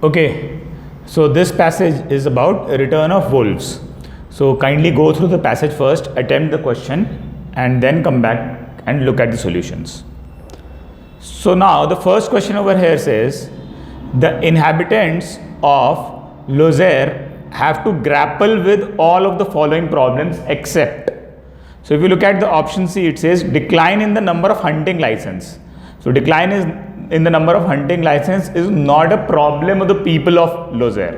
Okay, so this passage is about return of wolves. So kindly go through the passage first, attempt the question, and then come back and look at the solutions. So now the first question over here says, the inhabitants of Lozère have to grapple with all of the following problems except. So if you look at the option C, it says decline in the number of hunting license. So decline is in the number of hunting license is not a problem of the people of Lozère.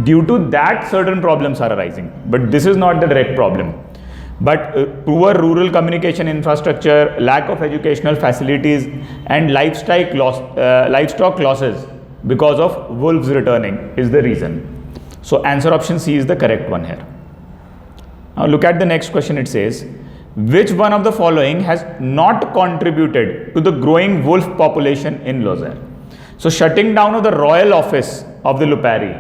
Due to that, certain problems are arising, but this is not the direct problem. But poor rural communication infrastructure, lack of educational facilities, and livestock losses because of wolves returning is the reason. So answer option C is the correct one here. Now look at the next question. It says, which one of the following has not contributed to the growing wolf population in Lozère? So shutting down of the royal office of the Lupari,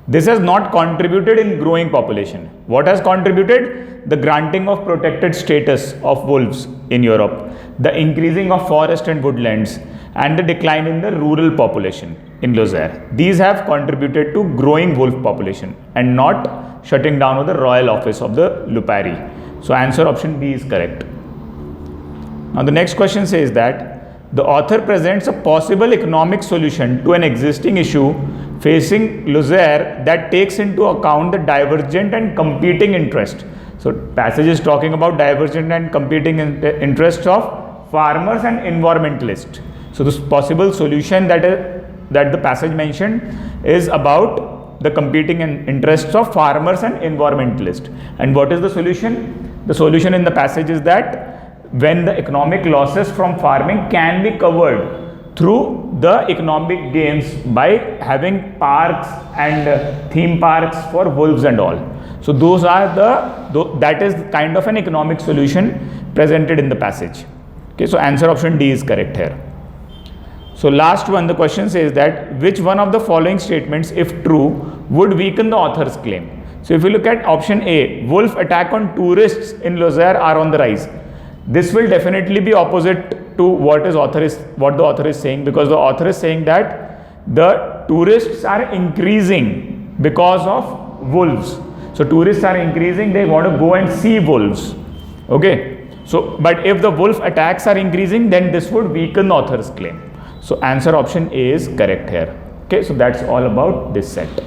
this has not contributed in growing population. What has contributed? The granting of protected status of wolves in Europe, the increasing of forest and woodlands, and the decline in the rural population in Lozère. These have contributed to growing wolf population and not shutting down of the royal office of the Lupari. So answer option B is correct. Now the next question says that the author presents a possible economic solution to an existing issue facing Lozère that takes into account the divergent and competing interest. So passage is talking about divergent and competing interests of farmers and environmentalists. So this possible solution that the passage mentioned is about the competing interests of farmers and environmentalists. And what is the solution? The solution in the passage is that when the economic losses from farming can be covered through the economic gains by having parks and theme parks for wolves and all. So those are that is kind of an economic solution presented in the passage. Okay, so answer option D is correct here. So last one, the question says that which one of the following statements, if true, would weaken the author's claim? So if you look at option A, wolf attack on tourists in Lozère are on the rise. This will definitely be opposite to what the author is saying, because the author is saying that the tourists are increasing because of wolves. So tourists are increasing, they want to go and see wolves. Okay. So, but if the wolf attacks are increasing, then this would weaken the author's claim. So answer option A is correct here. Okay, so that's all about this set.